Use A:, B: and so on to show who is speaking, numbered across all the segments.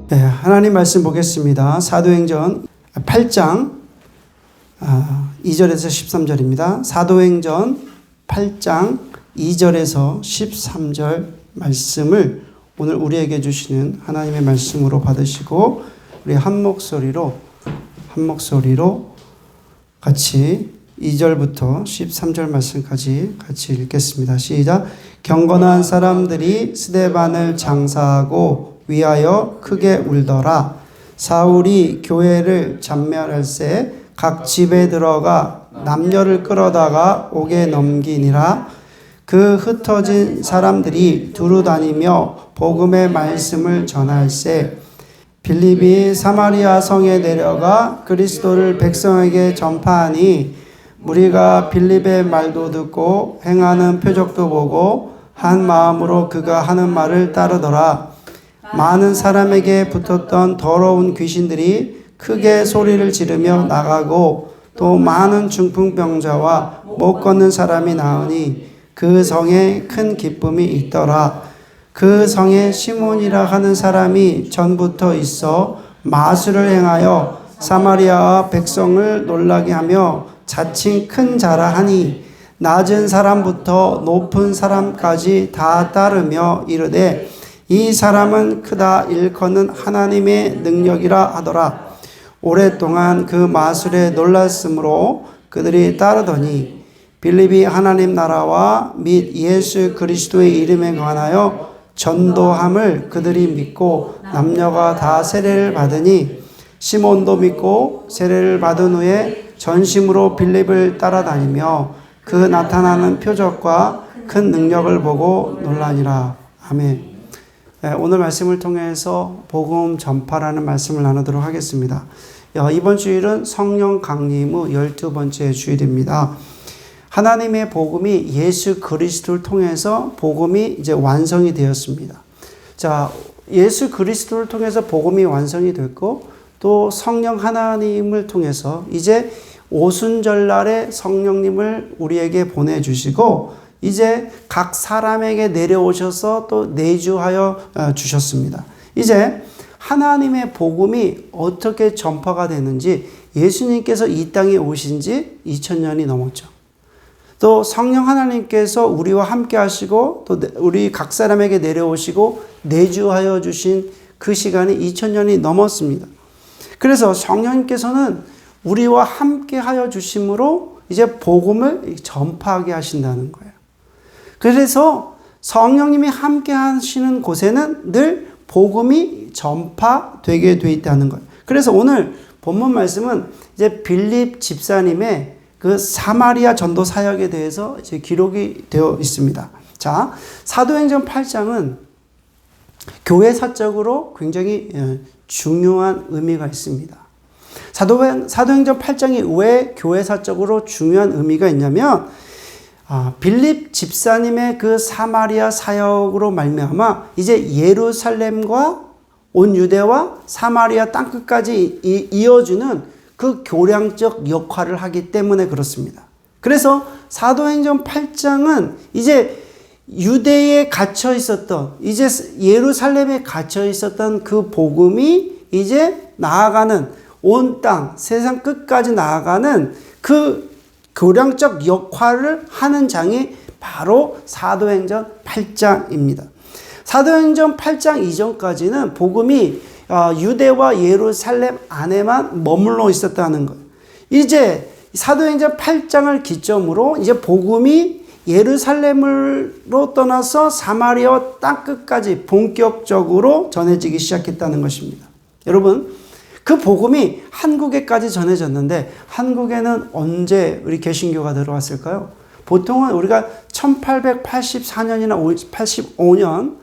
A: 네, 하나님 말씀 보겠습니다. 사도행전 8장 2절에서 13절입니다. 사도행전 8장 2절에서 13절 말씀을 오늘 우리에게 주시는 하나님의 말씀으로 받으시고 우리 한 목소리로 같이 2절부터 13절 말씀까지 같이 읽겠습니다. 시작. 경건한 사람들이 스데반을 장사하고 위하여 크게 울더라. 사울이 교회를 잔멸할새 각 집에 들어가 남녀를 끌어다가 옥에 넘기니라. 그 흩어진 사람들이 두루 다니며 복음의 말씀을 전할새 빌립이 사마리아 성에 내려가 그리스도를 백성에게 전파하니 무리가 빌립의 말도 듣고 행하는 표적도 보고 한 마음으로 그가 하는 말을 따르더라. 많은 사람에게 붙었던 더러운 귀신들이 크게 소리를 지르며 나가고 또 많은 중풍병자와 못 걷는 사람이 나으니 그 성에 큰 기쁨이 있더라. 그 성에 시몬이라 하는 사람이 전부터 있어 마술을 행하여 사마리아 백성을 놀라게 하며 자칭 큰 자라 하니 낮은 사람부터 높은 사람까지 다 따르며 이르되 이 사람은 크다 일컫는 하나님의 능력이라 하더라. 오랫동안 그 마술에 놀랐으므로 그들이 따르더니 빌립이 하나님 나라와 및 예수 그리스도의 이름에 관하여 전도함을 그들이 믿고 남녀가 다 세례를 받으니 시몬도 믿고 세례를 받은 후에 전심으로 빌립을 따라다니며 그 나타나는 표적과 큰 능력을 보고 놀라니라. 아멘. 오늘 말씀을 통해서 복음 전파라는 말씀을 나누도록 하겠습니다. 이번 주일은 성령 강림의 12번째 주일입니다. 하나님의 복음이 예수 그리스도를 통해서 복음이 이제 완성이 되었습니다. 자, 예수 그리스도를 통해서 복음이 완성이 됐고 또 성령 하나님을 통해서 이제 오순절날에 성령님을 우리에게 보내주시고 이제 각 사람에게 내려오셔서 또 내주하여 주셨습니다. 이제 하나님의 복음이 어떻게 전파가 되는지 예수님께서 이 땅에 오신 지 2000년이 넘었죠. 또 성령 하나님께서 우리와 함께 하시고 또 우리 각 사람에게 내려오시고 내주하여 주신 그 시간이 2000년이 넘었습니다. 그래서 성령님께서는 우리와 함께 하여 주심으로 이제 복음을 전파하게 하신다는 거예요. 그래서 성령님이 함께 하시는 곳에는 늘 복음이 전파되게 돼 있다는 거예요. 그래서 오늘 본문 말씀은 이제 빌립 집사님의 그 사마리아 전도 사역에 대해서 이제 기록이 되어 있습니다. 자, 사도행전 8장은 교회사적으로 굉장히 중요한 의미가 있습니다. 사도행전 8장이 왜 교회사적으로 중요한 의미가 있냐면 빌립 집사님의 그 사마리아 사역으로 말미암아 이제 예루살렘과 온 유대와 사마리아 땅끝까지 이어주는 그 교량적 역할을 하기 때문에 그렇습니다. 그래서 사도행전 8장은 이제 유대에 갇혀 있었던 이제 예루살렘에 갇혀 있었던 그 복음이 이제 나아가는 온 땅 세상 끝까지 나아가는 그 교량적 역할을 하는 장이 바로 사도행전 8장입니다. 사도행전 8장 이전까지는 복음이 유대와 예루살렘 안에만 머물러 있었다는 거예요. 이제 사도행전 8장을 기점으로 이제 복음이 예루살렘으로 떠나서 사마리아 땅끝까지 본격적으로 전해지기 시작했다는 것입니다. 여러분, 그 복음이 한국에까지 전해졌는데 한국에는 언제 우리 개신교가 들어왔을까요? 보통은 우리가 1884년이나 85년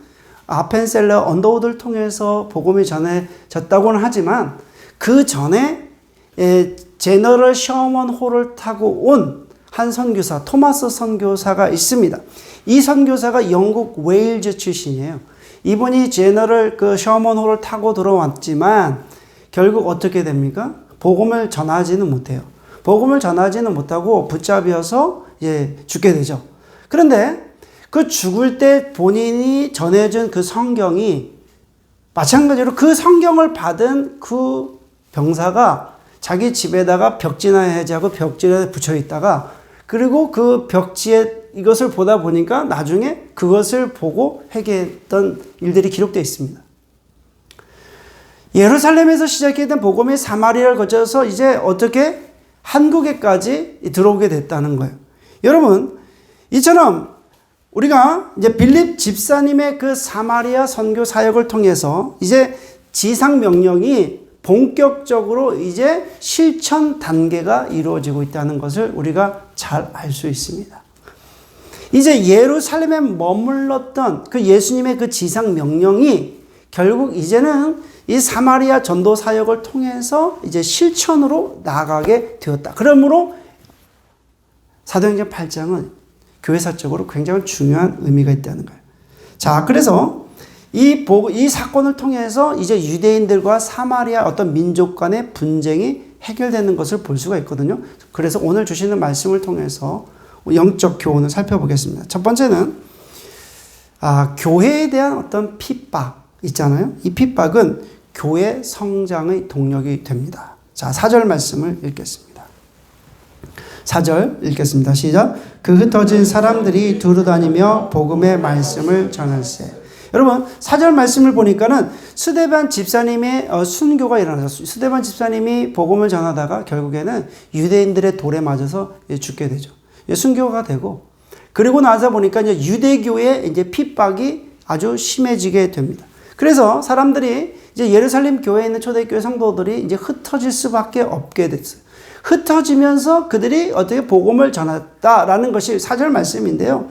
A: 아펜셀러 언더우드를 통해서 복음이 전해졌다고는 하지만 그 전에 제너럴 셔먼 홀을 타고 온 한 선교사, 토마스 선교사가 있습니다. 이 선교사가 영국 웨일즈 출신이에요. 이분이 제너럴 셔먼 홀을 타고 들어왔지만 결국 어떻게 됩니까? 복음을 전하지는 못해요. 복음을 전하지는 못하고 붙잡혀서 죽게 되죠. 그런데 그 죽을 때 본인이 전해준 그 성경이 마찬가지로 그 성경을 받은 그 병사가 자기 집에다가 벽지나 해제하고 벽지에 붙여 있다가 그리고 그 벽지에 이것을 보다 보니까 나중에 그것을 보고 회개했던 일들이 기록되어 있습니다. 예루살렘에서 시작했던 복음이 사마리아를 거쳐서 이제 어떻게 한국에까지 들어오게 됐다는 거예요. 여러분, 이처럼 우리가 이제 빌립 집사님의 그 사마리아 선교 사역을 통해서 이제 지상 명령이 본격적으로 이제 실천 단계가 이루어지고 있다는 것을 우리가 잘 알 수 있습니다. 이제 예루살렘에 머물렀던 그 예수님의 그 지상 명령이 결국 이제는 이 사마리아 전도 사역을 통해서 이제 실천으로 나아가게 되었다. 그러므로 사도행전 8장은 교회사적으로 굉장히 중요한 의미가 있다는 거예요. 자, 그래서 이 사건을 통해서 이제 유대인들과 사마리아 어떤 민족 간의 분쟁이 해결되는 것을 볼 수가 있거든요. 그래서 오늘 주시는 말씀을 통해서 영적 교훈을 살펴보겠습니다. 첫 번째는 교회에 대한 어떤 핍박 있잖아요. 이 핍박은 교회 성장의 동력이 됩니다. 자, 4절 말씀을 읽겠습니다. 4절 읽겠습니다. 시작. 그 흩어진 사람들이 두루다니며 복음의 말씀을 전할세. 여러분, 4절 말씀을 보니까는 스데반 집사님의 순교가 일어나서 스데반 집사님이 복음을 전하다가 결국에는 유대인들의 돌에 맞아서 죽게 되죠. 순교가 되고, 그리고 나서 보니까 이제 유대교의 이제 핍박이 아주 심해지게 됩니다. 그래서 사람들이 이제 예루살렘 교회에 있는 초대교회 성도들이 이제 흩어질 수밖에 없게 됐어요. 흩어지면서 그들이 어떻게 복음을 전했다라는 것이 4절 말씀인데요.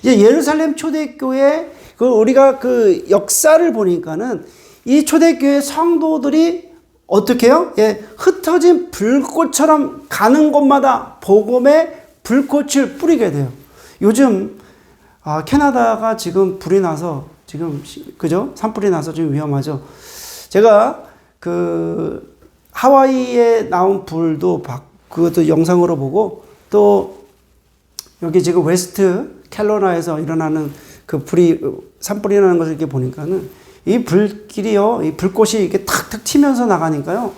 A: 이제 예루살렘 초대교회 우리가 그 역사를 보니까는 이 초대교회 성도들이 어떻게 해요? 흩어진 불꽃처럼 가는 곳마다 복음의 불꽃을 뿌리게 돼요. 요즘 캐나다가 지금 불이 나서 지금 그죠? 산불이 나서 좀 위험하죠. 제가 그 하와이에 나온 불도 그것도 영상으로 보고 또 여기 지금 웨스트 캘로라에서 일어나는 그 산불이 나는 것을 이렇게 보니까는 이 불길이요, 이 불꽃이 이렇게 탁탁 튀면서 나가니까요.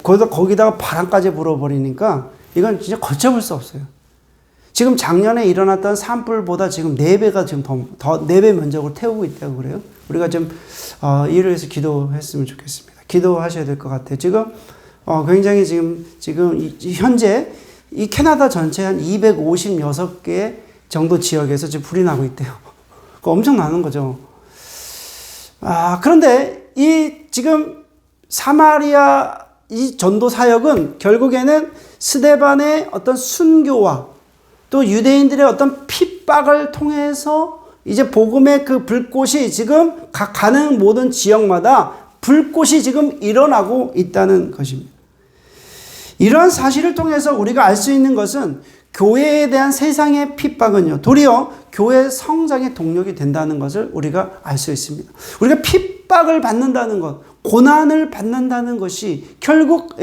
A: 거기다가 바람까지 불어버리니까 이건 진짜 걷혀볼 수 없어요. 지금 작년에 일어났던 산불보다 지금 4배가 지금 더 4배 면적을 태우고 있다고 그래요. 우리가 좀 이를 위해서 기도했으면 좋겠습니다. 기도하셔야 될 것 같아요. 지금 굉장히 지금 현재 이 캐나다 전체 한 256개 정도 지역에서 지금 불이 나고 있대요. 엄청 나는 거죠. 그런데 지금 사마리아 이 전도 사역은 결국에는 스데반의 어떤 순교와 또 유대인들의 어떤 핍박을 통해서 이제 복음의 그 불꽃이 지금 가는 모든 지역마다 불꽃이 지금 일어나고 있다는 것입니다. 이러한 사실을 통해서 우리가 알 수 있는 것은 교회에 대한 세상의 핍박은요, 도리어 교회 성장의 동력이 된다는 것을 우리가 알 수 있습니다. 우리가 핍박을 받는다는 것, 고난을 받는다는 것이 결국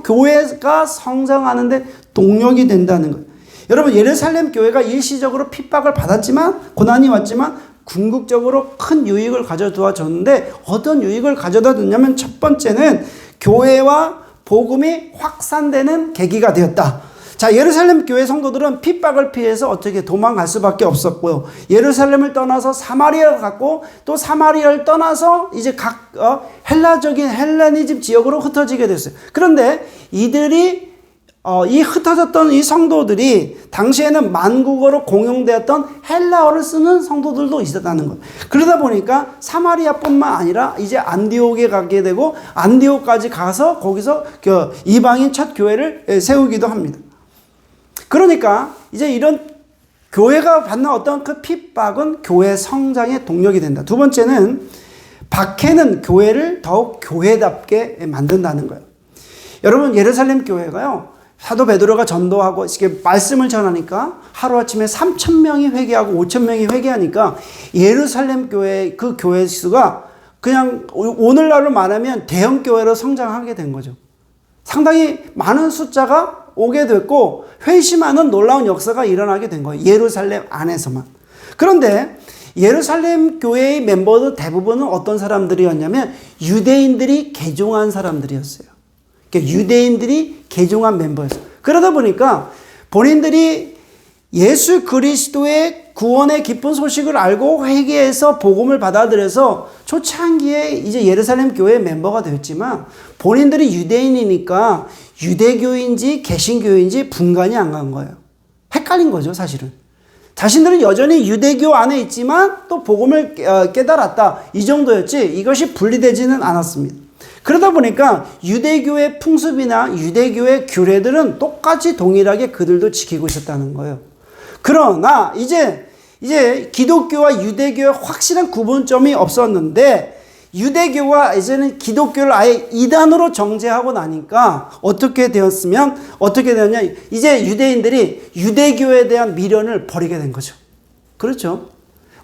A: 교회가 성장하는데 동력이 된다는 것. 여러분, 예루살렘 교회가 일시적으로 핍박을 받았지만, 고난이 왔지만 궁극적으로 큰 유익을 가져다 줬는데, 어떤 유익을 가져다 줬냐면 첫 번째는 교회와 복음이 확산되는 계기가 되었다. 자, 예루살렘 교회 성도들은 핍박을 피해서 어떻게 도망갈 수밖에 없었고요. 예루살렘을 떠나서 사마리아를 갔고, 또 사마리아를 떠나서 이제 각 헬라적인 헬레니즘 지역으로 흩어지게 됐어요. 그런데 이들이 이 흩어졌던 이 성도들이 당시에는 만국어로 공용되었던 헬라어를 쓰는 성도들도 있었다는 거예요. 그러다 보니까 사마리아뿐만 아니라 이제 안디옥에 가게 되고, 안디옥까지 가서 거기서 이방인 첫 교회를 세우기도 합니다. 그러니까 이제 이런 교회가 받는 어떤 그 핍박은 교회 성장의 동력이 된다. 두 번째는 박해는 교회를 더욱 교회답게 만든다는 거예요. 여러분, 예루살렘 교회가요, 사도 베드로가 전도하고 이렇게 말씀을 전하니까 하루아침에 3,000명이 회개하고 5,000명이 회개하니까 예루살렘 교회 그 교회 수가 그냥 오늘날로 말하면 대형 교회로 성장하게 된 거죠. 상당히 많은 숫자가 오게 됐고 회심하는 놀라운 역사가 일어나게 된 거예요. 예루살렘 안에서만. 그런데 예루살렘 교회의 멤버들 대부분은 어떤 사람들이었냐면 유대인들이 개종한 사람들이었어요. 그러니까 유대인들이 개종한 멤버였어요. 그러다 보니까 본인들이 예수 그리스도의 구원의 기쁜 소식을 알고 회개해서 복음을 받아들여서 초창기에 이제 예루살렘 교회의 멤버가 되었지만 본인들이 유대인이니까 유대교인지 개신교인지 분간이 안 간 거예요. 헷갈린 거죠, 사실은. 자신들은 여전히 유대교 안에 있지만 또 복음을 깨달았다. 이 정도였지 이것이 분리되지는 않았습니다. 그러다 보니까 유대교의 풍습이나 유대교의 규례들은 똑같이 동일하게 그들도 지키고 있었다는 거예요. 그러나 이제 기독교와 유대교의 확실한 구분점이 없었는데 유대교가 이제는 기독교를 아예 이단으로 정죄하고 나니까 어떻게 되었냐? 이제 유대인들이 유대교에 대한 미련을 버리게 된 거죠. 그렇죠?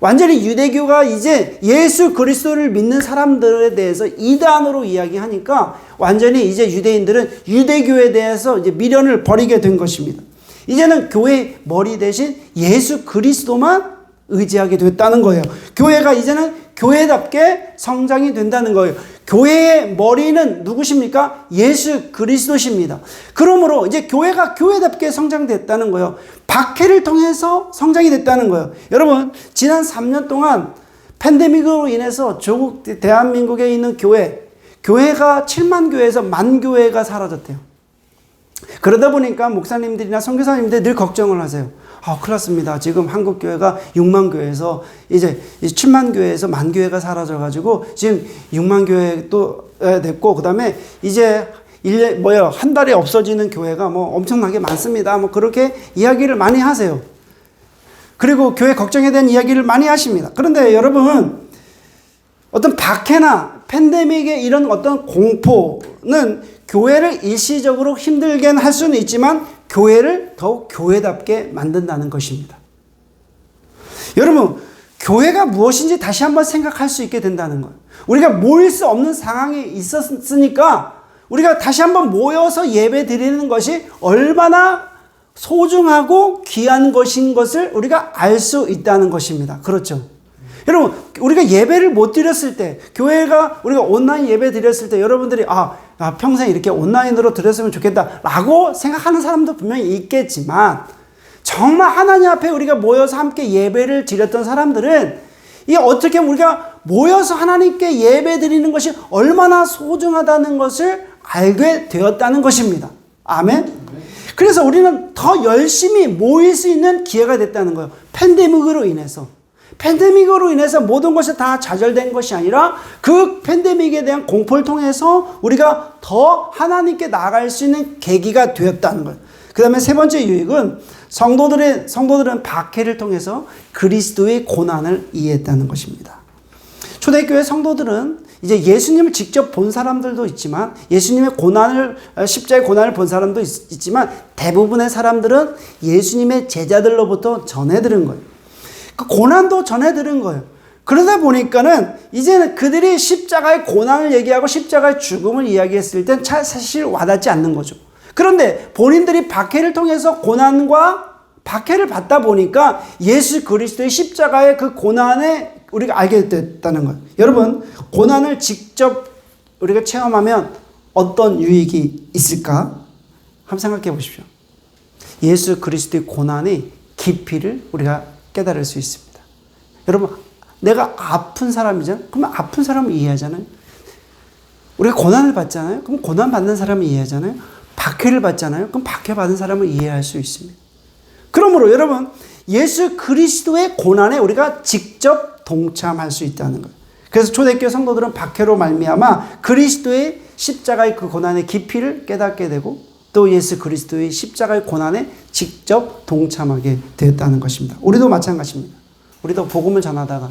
A: 완전히 유대교가 이제 예수 그리스도를 믿는 사람들에 대해서 이단으로 이야기하니까 완전히 이제 유대인들은 유대교에 대해서 이제 미련을 버리게 된 것입니다. 이제는 교회의 머리 대신 예수 그리스도만 의지하게 됐다는 거예요. 교회가 이제는 교회답게 성장이 된다는 거예요. 교회의 머리는 누구십니까? 예수 그리스도십니다. 그러므로 이제 교회가 교회답게 성장됐다는 거예요. 박해를 통해서 성장이 됐다는 거예요. 여러분, 지난 3년 동안 팬데믹으로 인해서 조국 대한민국에 있는 교회가 7만 교회에서 1만 교회가 사라졌대요. 그러다 보니까 목사님들이나 선교사님들 늘 걱정을 하세요. 큰일 났습니다. 지금 한국 교회가 6만 교회에서 이제 7만 교회에서 1만 교회가 사라져가지고 지금 6만 교회 또 됐고, 그 다음에 이제 한 달에 없어지는 교회가 뭐 엄청나게 많습니다. 뭐 그렇게 이야기를 많이 하세요. 그리고 교회 걱정에 대한 이야기를 많이 하십니다. 그런데 여러분, 어떤 박해나 팬데믹의 이런 어떤 공포는 교회를 일시적으로 힘들게 할 수는 있지만 교회를 더욱 교회답게 만든다는 것입니다. 여러분, 교회가 무엇인지 다시 한번 생각할 수 있게 된다는 거예요. 우리가 모일 수 없는 상황에 있었으니까 우리가 다시 한번 모여서 예배 드리는 것이 얼마나 소중하고 귀한 것인 것을 우리가 알 수 있다는 것입니다. 그렇죠? 여러분, 우리가 예배를 못 드렸을 때, 우리가 온라인 예배 드렸을 때 여러분들이 평생 이렇게 온라인으로 드렸으면 좋겠다 라고 생각하는 사람도 분명히 있겠지만, 정말 하나님 앞에 우리가 모여서 함께 예배를 드렸던 사람들은 이게 어떻게 우리가 모여서 하나님께 예배 드리는 것이 얼마나 소중하다는 것을 알게 되었다는 것입니다. 아멘? 그래서 우리는 더 열심히 모일 수 있는 기회가 됐다는 거예요. 팬데믹으로 인해서 모든 것이 다 좌절된 것이 아니라 그 팬데믹에 대한 공포를 통해서 우리가 더 하나님께 나아갈 수 있는 계기가 되었다는 거예요. 그 다음에 세 번째 유익은 성도들은 박해를 통해서 그리스도의 고난을 이해했다는 것입니다. 초대교회 성도들은 이제 예수님을 직접 본 사람들도 있지만 예수님의 십자가의 고난을 본 사람도 있지만 대부분의 사람들은 예수님의 제자들로부터 전해 들은 거예요. 그 고난도 전해 들은 거예요. 그러다 보니까는 이제는 그들이 십자가의 고난을 얘기하고 십자가의 죽음을 이야기했을 땐 사실 와닿지 않는 거죠. 그런데 본인들이 박해를 통해서 고난과 박해를 받다 보니까 예수 그리스도의 십자가의 그 고난에 우리가 알게 됐다는 거예요. 여러분, 고난을 직접 우리가 체험하면 어떤 유익이 있을까? 한번 생각해 보십시오. 예수 그리스도의 고난의 깊이를 우리가 깨달을 수 있습니다. 여러분, 내가 아픈 사람이잖아요. 그러면 아픈 사람을 이해하잖아요. 우리가 고난을 받잖아요. 그럼 고난 받는 사람을 이해하잖아요. 박해를 받잖아요. 그럼 박해 받은 사람을 이해할 수 있습니다. 그러므로 여러분, 예수 그리스도의 고난에 우리가 직접 동참할 수 있다는 거예요. 그래서 초대교회 성도들은 박해로 말미암아 그리스도의 십자가의 그 고난의 깊이를 깨닫게 되고 또 예수 그리스도의 십자가의 고난에 직접 동참하게 되었다는 것입니다. 우리도 마찬가지입니다. 우리도 복음을 전하다가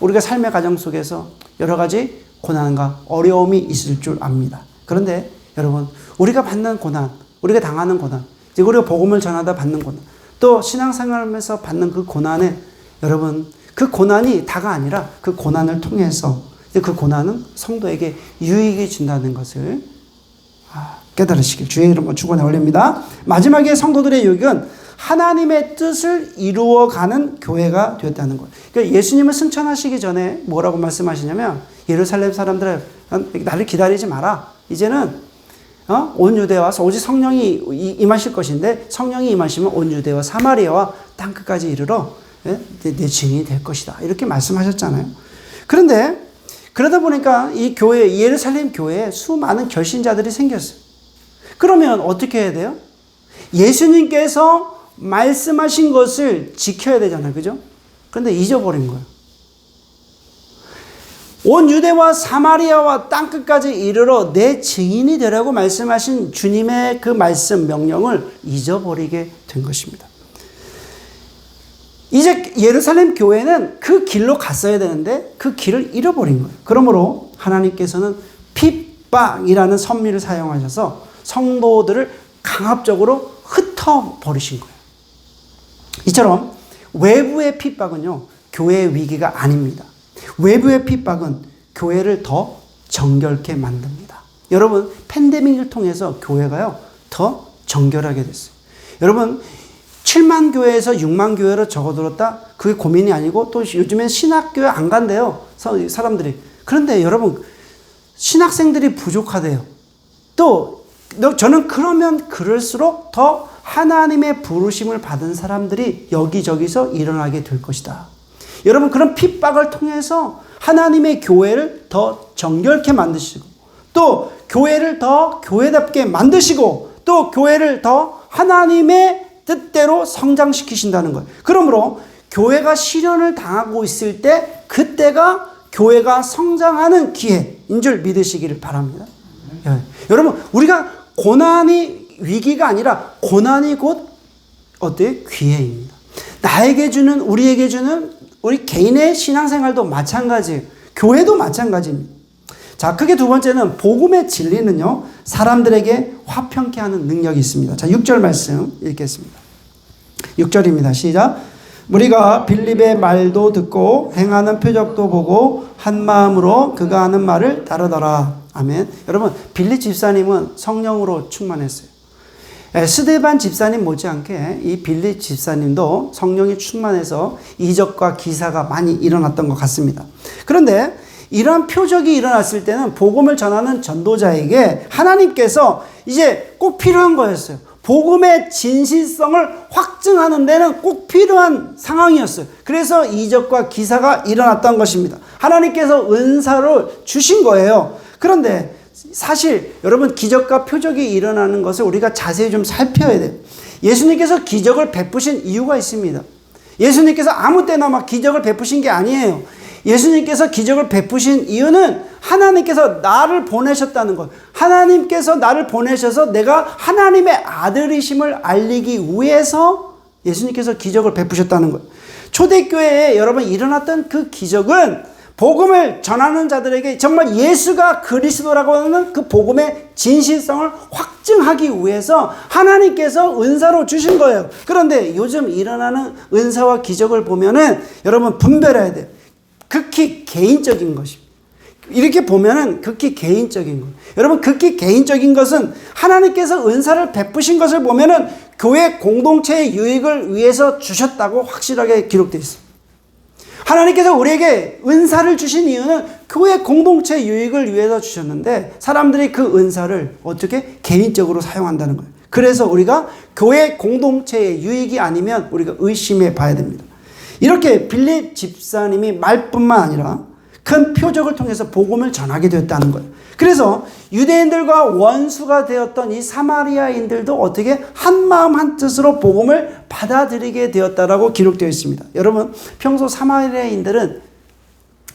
A: 우리가 삶의 과정 속에서 여러 가지 고난과 어려움이 있을 줄 압니다. 그런데 여러분, 우리가 받는 고난, 우리가 당하는 고난, 우리가 복음을 전하다 받는 고난, 또 신앙생활하면서 받는 그 고난에 여러분, 그 고난이 다가 아니라 그 고난을 통해서 그 고난은 성도에게 유익이 준다는 것을 깨달으시길 주의 이름으로 축원해 올립니다. 마지막에 성도들의 유익은 하나님의 뜻을 이루어가는 교회가 되었다는 거예요. 그러니까 예수님을 승천하시기 전에 뭐라고 말씀하시냐면 예루살렘 사람들을 나를 기다리지 마라. 이제는 온 유대와 오직 성령이 임하실 것인데 성령이 임하시면 온 유대와 사마리아와 땅끝까지 이르러 내 증인이 될 것이다. 이렇게 말씀하셨잖아요. 그런데 그러다 보니까 이 교회, 예루살렘 교회에 수많은 결신자들이 생겼어요. 그러면 어떻게 해야 돼요? 예수님께서 말씀하신 것을 지켜야 되잖아요. 그죠? 그런데 잊어버린 거예요. 온 유대와 사마리아와 땅끝까지 이르러 내 증인이 되라고 말씀하신 주님의 그 말씀, 명령을 잊어버리게 된 것입니다. 이제 예루살렘 교회는 그 길로 갔어야 되는데 그 길을 잃어버린 거예요. 그러므로 하나님께서는 핍박이라는 선미를 사용하셔서 성도들을 강압적으로 흩어버리신 거예요. 이처럼 외부의 핍박은요, 교회의 위기가 아닙니다. 외부의 핍박은 교회를 더 정결케 만듭니다. 여러분, 팬데믹을 통해서 교회가요, 더 정결하게 됐어요. 여러분, 7만 교회에서 6만 교회로 적어들었다? 그게 고민이 아니고 또 요즘엔 신학교회 안 간대요. 사람들이. 그런데 여러분, 신학생들이 부족하대요. 또 저는 그러면 그럴수록 더 하나님의 부르심을 받은 사람들이 여기저기서 일어나게 될 것이다. 여러분, 그런 핍박을 통해서 하나님의 교회를 더 정결케 만드시고 또 교회를 더 교회답게 만드시고 또 교회를 더 하나님의 뜻대로 성장시키신다는 거예요. 그러므로 교회가 시련을 당하고 있을 때 그때가 교회가 성장하는 기회인 줄 믿으시기를 바랍니다. 여러분, 우리가 고난이 위기가 아니라 고난이 곧 어때요? 기회입니다. 나에게 주는, 우리에게 주는 우리 개인의 신앙생활도 마찬가지예요. 교회도 마찬가지입니다. 자, 크게 두 번째는 복음의 진리는요, 사람들에게 화평케 하는 능력이 있습니다. 자, 6절 말씀 읽겠습니다. 6절입니다. 시작. 우리가 빌립의 말도 듣고 행하는 표적도 보고 한 마음으로 그가 하는 말을 따르더라. 아멘. 여러분, 빌립 집사님은 성령으로 충만했어요. 스데반 집사님 못지않게 이 빌립 집사님도 성령이 충만해서 이적과 기사가 많이 일어났던 것 같습니다. 그런데 이러한 표적이 일어났을 때는 복음을 전하는 전도자에게 하나님께서 이제 꼭 필요한 거였어요. 복음의 진실성을 확증하는 데는 꼭 필요한 상황이었어요. 그래서 이적과 기사가 일어났던 것입니다. 하나님께서 은사를 주신 거예요. 그런데 사실 여러분, 기적과 표적이 일어나는 것을 우리가 자세히 좀 살펴야 돼요. 예수님께서 기적을 베푸신 이유가 있습니다. 예수님께서 아무 때나 막 기적을 베푸신 게 아니에요. 예수님께서 기적을 베푸신 이유는 하나님께서 나를 보내셨다는 것. 하나님께서 나를 보내셔서 내가 하나님의 아들이심을 알리기 위해서 예수님께서 기적을 베푸셨다는 것. 초대교회에 여러분 일어났던 그 기적은 복음을 전하는 자들에게 정말 예수가 그리스도라고 하는 그 복음의 진실성을 확증하기 위해서 하나님께서 은사로 주신 거예요. 그런데 요즘 일어나는 은사와 기적을 보면은 여러분 분별해야 돼요. 극히 개인적인 것입니다. 이렇게 보면은 극히 개인적인 거예요. 여러분, 극히 개인적인 것은 하나님께서 은사를 베푸신 것을 보면은 교회 공동체의 유익을 위해서 주셨다고 확실하게 기록되어 있습니다. 하나님께서 우리에게 은사를 주신 이유는 교회 공동체 유익을 위해서 주셨는데 사람들이 그 은사를 어떻게 개인적으로 사용한다는 거예요. 그래서 우리가 교회 공동체의 유익이 아니면 우리가 의심해 봐야 됩니다. 이렇게 빌립 집사님이 말뿐만 아니라 큰 표적을 통해서 복음을 전하게 되었다는 거예요. 그래서 유대인들과 원수가 되었던 이 사마리아인들도 어떻게 한 마음 한 뜻으로 복음을 받아들이게 되었다라고 기록되어 있습니다. 여러분, 평소 사마리아인들은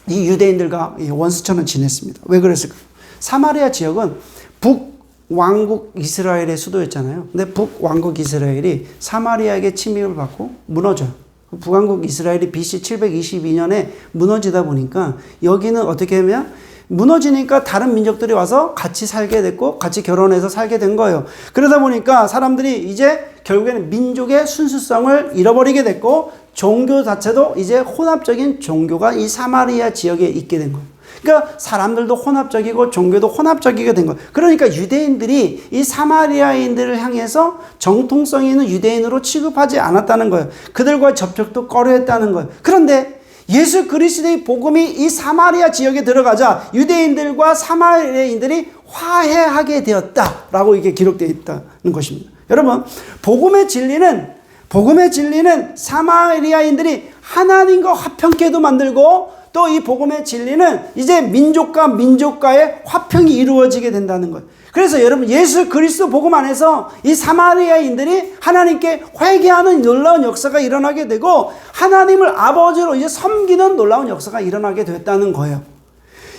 A: 이 유대인들과 원수처럼 지냈습니다. 왜 그랬을까요? 사마리아 지역은 북왕국 이스라엘의 수도였잖아요. 근데 북왕국 이스라엘이 사마리아에게 침입을 받고 무너져요. 북왕국 이스라엘이 BC 722년에 무너지다 보니까 여기는 어떻게 하면 무너지니까 다른 민족들이 와서 같이 살게 됐고 같이 결혼해서 살게 된 거예요. 그러다 보니까 사람들이 이제 결국에는 민족의 순수성을 잃어버리게 됐고 종교 자체도 이제 혼합적인 종교가 이 사마리아 지역에 있게 된 거예요. 그러니까 사람들도 혼합적이고 종교도 혼합적이게 된 거예요. 그러니까 유대인들이 이 사마리아인들을 향해서 정통성 있는 유대인으로 취급하지 않았다는 거예요. 그들과의 접촉도 꺼려했다는 거예요. 그런데 예수 그리스도의 복음이 이 사마리아 지역에 들어가자 유대인들과 사마리아인들이 화해하게 되었다라고 이게 기록되어 있다는 것입니다. 여러분, 복음의 진리는 사마리아인들이 하나님과 화평케도 만들고 또 이 복음의 진리는 이제 민족과 민족과의 화평이 이루어지게 된다는 거예요. 그래서 여러분, 예수 그리스도 복음 안에서 이 사마리아인들이 하나님께 회개하는 놀라운 역사가 일어나게 되고 하나님을 아버지로 이제 섬기는 놀라운 역사가 일어나게 됐다는 거예요.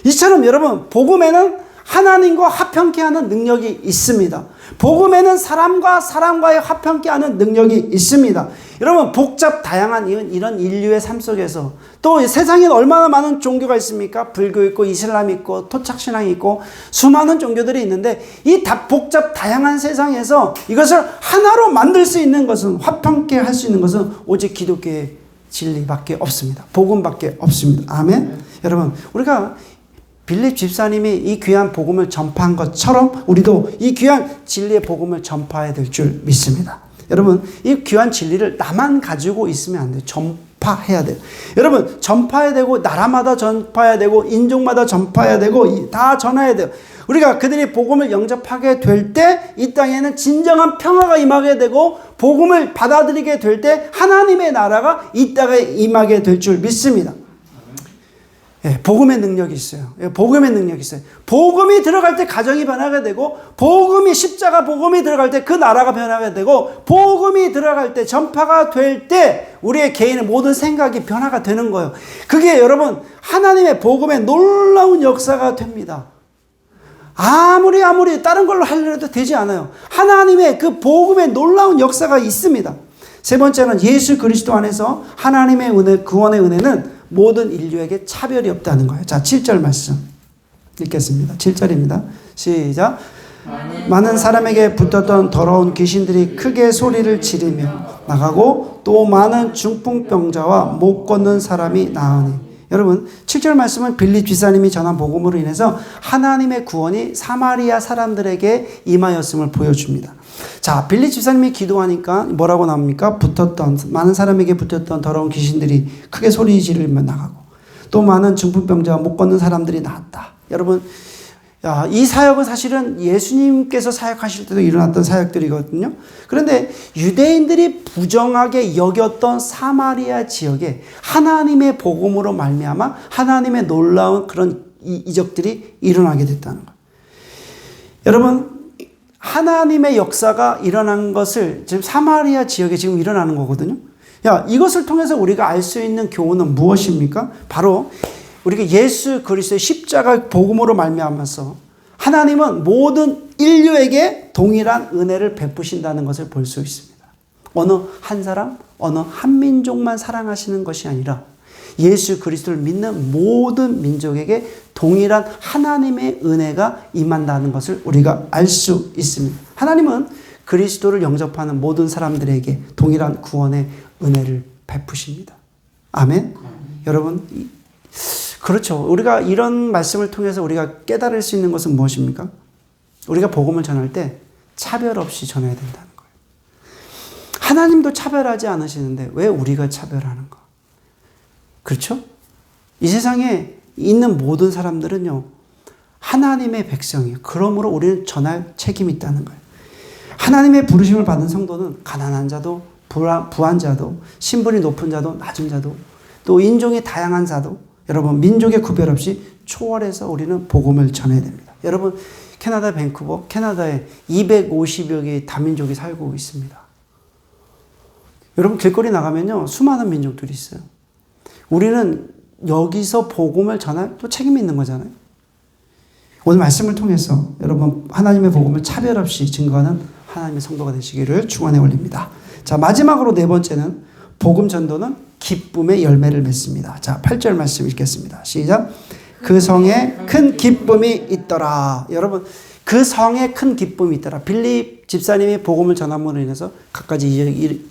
A: 이처럼 여러분, 복음에는 하나님과 화평케 하는 능력이 있습니다. 복음에는 사람과 사람과의 화평케 하는 능력이 있습니다. 여러분, 복잡 다양한 이런 인류의 삶 속에서 또 세상에는 얼마나 많은 종교가 있습니까? 불교 있고 이슬람 있고 토착신앙이 있고 수많은 종교들이 있는데 이 복잡 다양한 세상에서 이것을 하나로 만들 수 있는 것은, 화평케 할 수 있는 것은 오직 기독교의 진리밖에 없습니다. 복음밖에 없습니다. 아멘. 여러분, 우리가 빌립 집사님이 이 귀한 복음을 전파한 것처럼 우리도 이 귀한 진리의 복음을 전파해야 될 줄 믿습니다. 여러분, 이 귀한 진리를 나만 가지고 있으면 안 돼요. 전파해야 돼요. 여러분, 전파해야 되고 나라마다 전파해야 되고 인종마다 전파해야 되고 다 전해야 돼요. 우리가 그들이 복음을 영접하게 될 때 이 땅에는 진정한 평화가 임하게 되고 복음을 받아들이게 될 때 하나님의 나라가 이 땅에 임하게 될 줄 믿습니다. 예, 복음의 능력이 있어요. 예, 복음의 능력이 있어요. 복음이 들어갈 때 가정이 변하게 되고, 십자가 복음이 들어갈 때 그 나라가 변하게 되고, 복음이 들어갈 때, 전파가 될 때 우리의 개인의 모든 생각이 변화가 되는 거예요. 그게 여러분, 하나님의 복음의 놀라운 역사가 됩니다. 아무리 다른 걸로 하려 해도 되지 않아요. 하나님의 그 복음의 놀라운 역사가 있습니다. 세 번째는 예수 그리스도 안에서 하나님의 은혜, 구원의 은혜는 모든 인류에게 차별이 없다는 거예요. 자, 7절 말씀 읽겠습니다. 7절입니다. 시작. 많은 사람에게 붙었던 더러운 귀신들이 크게 소리를 지르며 나가고 또 많은 중풍병자와 못 걷는 사람이 나으니. 여러분, 7절 말씀은 빌립 집사님이 전한 복음으로 인해서 하나님의 구원이 사마리아 사람들에게 임하였음을 보여줍니다. 자, 빌립 집사님이 기도하니까 뭐라고 나옵니까? 많은 사람에게 붙었던 더러운 귀신들이 크게 소리 지르며 나가고 또 많은 중풍병자와 못 걷는 사람들이 나았다. 여러분, 이 사역은 사실은 예수님께서 사역하실 때도 일어났던 사역들이거든요. 그런데 유대인들이 부정하게 여겼던 사마리아 지역에 하나님의 복음으로 말미암아 하나님의 놀라운 그런 이적들이 일어나게 됐다는 거예요. 여러분, 하나님의 역사가 일어난 것을 지금 사마리아 지역에 지금 일어나는 거거든요. 이것을 통해서 우리가 알 수 있는 교훈은 무엇입니까? 바로 우리가 예수 그리스도의 십자가 복음으로 말미암아서 하나님은 모든 인류에게 동일한 은혜를 베푸신다는 것을 볼 수 있습니다. 어느 한 사람, 어느 한 민족만 사랑하시는 것이 아니라 예수 그리스도를 믿는 모든 민족에게 동일한 하나님의 은혜가 임한다는 것을 우리가 알 수 있습니다. 하나님은 그리스도를 영접하는 모든 사람들에게 동일한 구원의 은혜를 베푸십니다. 아멘. 여러분, 그렇죠. 우리가 이런 말씀을 통해서 우리가 깨달을 수 있는 것은 무엇입니까? 우리가 복음을 전할 때 차별 없이 전해야 된다는 거예요. 하나님도 차별하지 않으시는데 왜 우리가 차별하는가? 그렇죠? 이 세상에 있는 모든 사람들은요, 하나님의 백성이에요. 그러므로 우리는 전할 책임이 있다는 거예요. 하나님의 부르심을 받은 성도는 가난한 자도, 부한 자도, 신분이 높은 자도, 낮은 자도, 또 인종이 다양한 자도, 여러분, 민족의 구별 없이 초월해서 우리는 복음을 전해야 됩니다. 여러분, 캐나다 밴쿠버, 캐나다에 250여 개의 다민족이 살고 있습니다. 여러분, 길거리 나가면요, 수많은 민족들이 있어요. 우리는 여기서 복음을 전할 또 책임이 있는 거잖아요. 오늘 말씀을 통해서 여러분, 하나님의 복음을 차별 없이 증거하는 하나님의 성도가 되시기를 축원해 올립니다. 자, 마지막으로 네 번째는 복음 전도는 기쁨의 열매를 맺습니다. 자, 8절 말씀 읽겠습니다. 시작. 그 성에 큰 기쁨이 있더라. 여러분, 그 성에 큰 기쁨이 있더라. 빌립 집사님이 복음을 전함으로 인해서 갖가지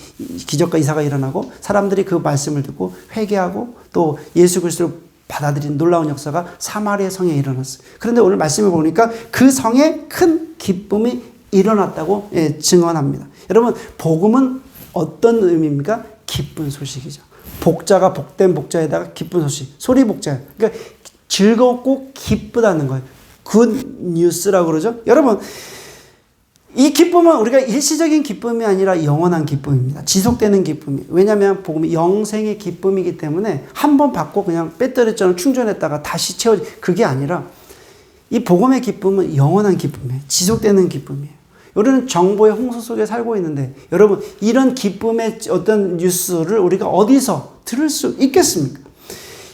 A: 기적과 이사가 일어나고 사람들이 그 말씀을 듣고 회개하고 또 예수 그리스도를 받아들인 놀라운 역사가 사마리아 성에 일어났어요. 그런데 오늘 말씀을 보니까 그 성에 큰 기쁨이 일어났다고 증언합니다. 여러분, 복음은 어떤 의미입니까? 기쁜 소식이죠. 복자가 복된 복자에다가 기쁜 소식. 소리 복자. 그러니까 즐겁고 기쁘다는 거예요. 굿 뉴스라고 그러죠. 여러분, 이 기쁨은 우리가 일시적인 기쁨이 아니라 영원한 기쁨입니다. 지속되는 기쁨이. 왜냐하면 복음이 영생의 기쁨이기 때문에 한 번 받고 그냥 배터리처럼 충전했다가 다시 채워지. 그게 아니라 이 복음의 기쁨은 영원한 기쁨이에요. 지속되는 기쁨이에요. 우리는 정보의 홍수 속에 살고 있는데 여러분, 이런 기쁨의 어떤 뉴스를 우리가 어디서 들을 수 있겠습니까?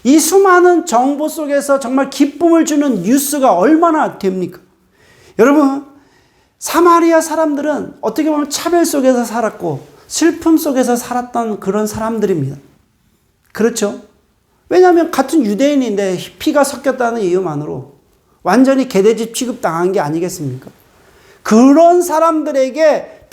A: 이 수많은 정보 속에서 정말 기쁨을 주는 뉴스가 얼마나 됩니까? 여러분, 사마리아 사람들은 어떻게 보면 차별 속에서 살았고 슬픔 속에서 살았던 그런 사람들입니다. 그렇죠? 왜냐하면 같은 유대인인데 피가 섞였다는 이유만으로 완전히 개돼지 취급당한 게 아니겠습니까? 그런 사람들에게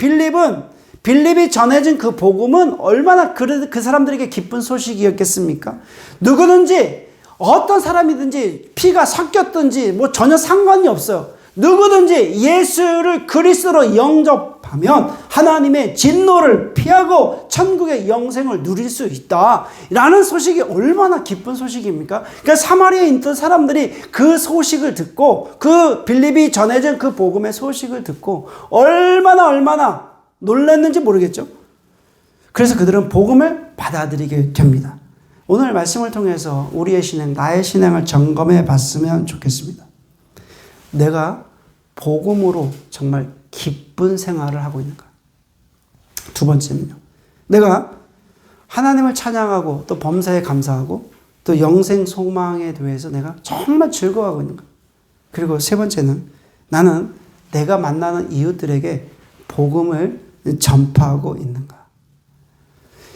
A: 빌립이 전해진 그 복음은 얼마나 그 사람들에게 기쁜 소식이었겠습니까? 누구든지 어떤 사람이든지 피가 섞였든지 뭐 전혀 상관이 없어요. 누구든지 예수를 그리스도로 영접하면 하나님의 진노를 피하고 천국의 영생을 누릴 수 있다라는 소식이 얼마나 기쁜 소식입니까? 그러니까 사마리아에 있던 사람들이 그 소식을 듣고 그 빌립이 전해진 그 복음의 소식을 듣고 얼마나 놀랐는지 모르겠죠. 그래서 그들은 복음을 받아들이게 됩니다. 오늘 말씀을 통해서 우리의 신앙, 나의 신앙을 점검해 봤으면 좋겠습니다. 내가 복음으로 정말 기쁜 생활을 하고 있는가? 두 번째는요, 내가 하나님을 찬양하고 또 범사에 감사하고 또 영생 소망에 대해서 내가 정말 즐거워하고 있는가? 그리고 세 번째는 나는 내가 만나는 이웃들에게 복음을 전파하고 있는가?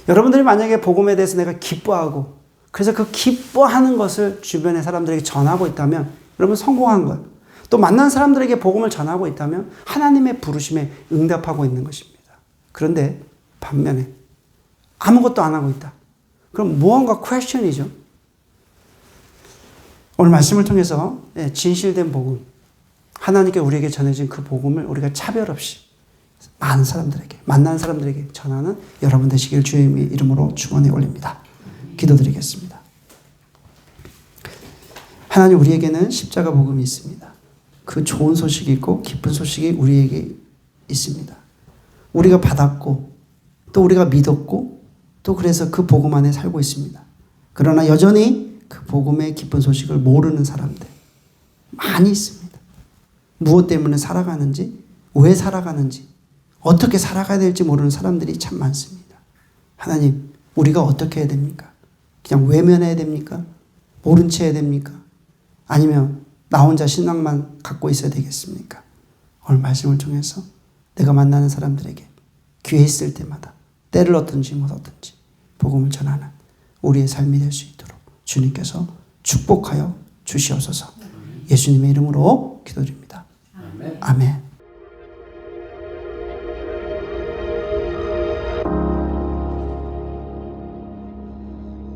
A: 여러분들이 만약에 복음에 대해서 내가 기뻐하고 그래서 그 기뻐하는 것을 주변의 사람들에게 전하고 있다면 여러분 성공한 거예요. 또 만난 사람들에게 복음을 전하고 있다면 하나님의 부르심에 응답하고 있는 것입니다. 그런데 반면에 아무것도 안 하고 있다. 그럼 무언가 퀘스천이죠. 오늘 말씀을 통해서 진실된 복음, 하나님께 우리에게 전해진 그 복음을 우리가 차별 없이 많은 사람들에게, 만난 사람들에게 전하는 여러분 되시길 주의 이름으로 축원해 올립니다. 기도드리겠습니다. 하나님, 우리에게는 십자가 복음이 있습니다. 그 좋은 소식이 있고 기쁜 소식이 우리에게 있습니다. 우리가 받았고 또 우리가 믿었고 또 그래서 그 복음 안에 살고 있습니다. 그러나 여전히 그 복음의 기쁜 소식을 모르는 사람들 많이 있습니다. 무엇 때문에 살아가는지, 왜 살아가는지, 어떻게 살아가야 될지 모르는 사람들이 참 많습니다. 하나님, 우리가 어떻게 해야 됩니까? 그냥 외면해야 됩니까? 모른 채 해야 됩니까? 아니면 나 혼자 신앙만 갖고 있어야 되겠습니까? 오늘 말씀을 통해서 내가 만나는 사람들에게 기회 있을 때마다 때를 얻든지 못 얻든지 복음을 전하는 우리의 삶이 될 수 있도록 주님께서 축복하여 주시옵소서. 예수님의 이름으로 기도드립니다. 아멘.